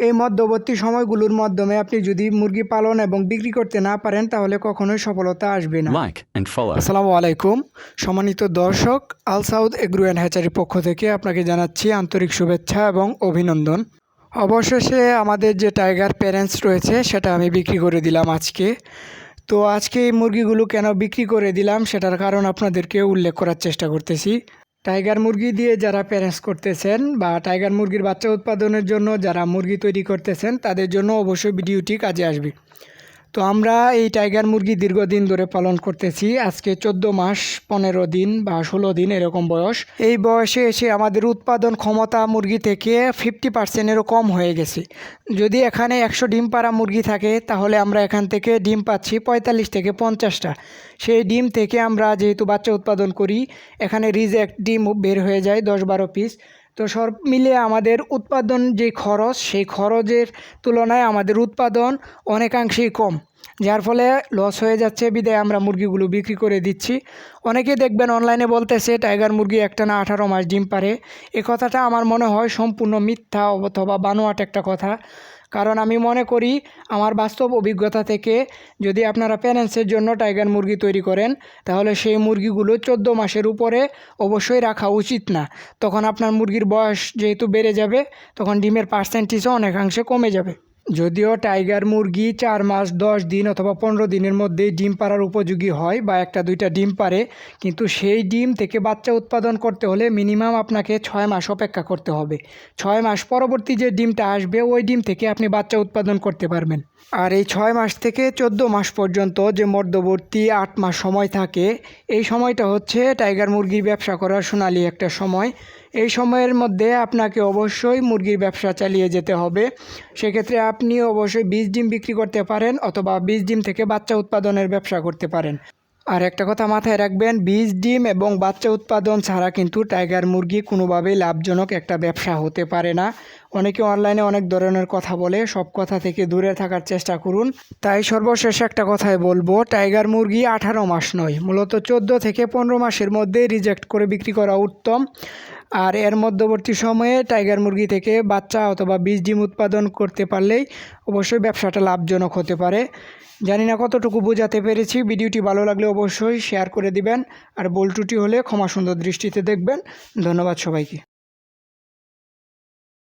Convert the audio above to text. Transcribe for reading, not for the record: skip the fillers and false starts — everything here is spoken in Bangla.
এই মধ্যবর্তী সময়গুলোর মাধ্যমে আপনি যদি মুরগি পালন এবং বিক্রি করতে না পারেন তাহলে কখনোই সফলতা আসবে না। আসসালামু আলাইকুম সম্মানিত দর্শক, আল সাউদ এগ্রো অ্যান্ড হ্যাচারির পক্ষ থেকে আপনাকে জানাচ্ছি আন্তরিক শুভেচ্ছা এবং অভিনন্দন। অবশেষে আমাদের যে টাইগার প্যারেন্টস রয়েছে সেটা আমি বিক্রি করে দিলাম আজকে। তো আজকে এই মুরগিগুলো কেন বিক্রি করে দিলাম সেটার কারণ আপনাদেরকে উল্লেখ করার চেষ্টা করতেছি। টাইগার মুরগি দিয়ে যারা প্যারেন্টস করতেছেন বা টাইগার মুরগির বাচ্চা উৎপাদনের জন্য যারা মুরগি তৈরি করতেছেন তাদের জন্য অবশ্যই ভিডিওটি কাজে আসবে। তো আমরা এই টাইগার মুরগি দীর্ঘদিন ধরে পালন করতেছি, আজকে 14 মাস 15 দিন বা 16 দিন এরকম বয়স। এই বয়সে এসে আমাদের উৎপাদন ক্ষমতা মুরগি থেকে 50%-এরও কম হয়ে গেছে। যদি এখানে 100 ডিম পাড়া মুরগি থাকে তাহলে আমরা এখান থেকে ডিম পাচ্ছি 45 থেকে 50টা। সেই ডিম থেকে আমরা যেহেতু বাচ্চা উৎপাদন করি, এখানে রিজেক্ট ডিম বের হয়ে যায় 10-12 পিস। তো সব মিলিয়ে আমাদের উৎপাদন যে খরচ, সেই খরচের তুলনায় আমাদের উৎপাদন অনেকাংশেই কম, যার ফলে লস হয়ে যাচ্ছে। বিদায় আমরা মুরগিগুলো বিক্রি করে দিচ্ছি। অনেকে দেখবেন অনলাইনে বলতেছে টাইগার মুরগি একটানা 18 মাস ডিম পারে। এ কথাটা আমার মনে হয় সম্পূর্ণ মিথ্যা অথবা বানোয়াট একটা কথা। কারণ আমি মনে করি আমার বাস্তব অভিজ্ঞতা থেকে, যদি আপনারা প্যারেন্টসের জন্য টাইগার মুরগি তৈরি করেন তাহলে সেই মুরগিগুলো 14 মাসের উপরে অবশ্যই রাখা উচিত না। তখন আপনার মুরগির বয়স যেহেতু বেড়ে যাবে, তখন ডিমের পার্সেন্টেজও অনেকাংশে কমে যাবে। যদিও টাইগার মুরগি 4 মাস 10 দিন অথবা 15 দিনের মধ্যেই ডিম পাড়ার উপযোগী হয় বা 1-2টা ডিম পারে, কিন্তু সেই ডিম থেকে বাচ্চা উৎপাদন করতে হলে মিনিমাম আপনাকে 6 মাস অপেক্ষা করতে হবে। 6 মাস পরবর্তী যে ডিমটা আসবে ওই ডিম থেকে আপনি বাচ্চা উৎপাদন করতে পারবেন। আর এই 6 মাস থেকে 14 মাস পর্যন্ত যে মধ্যবর্তী 8 মাস সময় থাকে, এই সময়টা হচ্ছে টাইগার মুরগির ব্যবসা করার সোনালি একটা সময়। এই সময়ের মধ্যে আপনাকে অবশ্যই মুরগির ব্যবসা চালিয়ে যেতে হবে। সেক্ষেত্রে আপনি অবশ্যই 20 ডিম বিক্রি করতে পারেন অথবা 20 ডিম থেকে বাচ্চা উৎপাদনের ব্যবসা করতে পারেন। আর একটা কথা মাথায় রাখবেন, 20 ডিম এবং বাচ্চা উৎপাদন ছাড়া কিন্তু টাইগার মুরগি কোনোভাবেই লাভজনক একটা ব্যবসা হতে পারে না। অনেকে অনলাইনে অনেক ধরনের কথা বলে, সব কথা থেকে দূরে থাকার চেষ্টা করুন। তাই সর্বশেষ একটা কথাই বলবো, টাইগার মুরগি 18 মাস নয়, মূলত 14 থেকে 15 মাসের মধ্যে রিজেক্ট করে বিক্রি করা উত্তম। আর এর মধ্যবর্তী সময়ে টাইগার মুরগি থেকে বাচ্চা অথবা 20 ডিম উৎপাদন করতে পারলেই অবশ্যই ব্যবসাটা লাভজনক হতে পারে। জানি না কতটুকু বোঝাতে পেরেছি। ভিডিওটি ভালো লাগলে অবশ্যই শেয়ার করে দিবেন, আর ভুল ত্রুটি হলে ক্ষমা সুন্দর দৃষ্টিতে দেখবেন। ধন্যবাদ সবাইকে।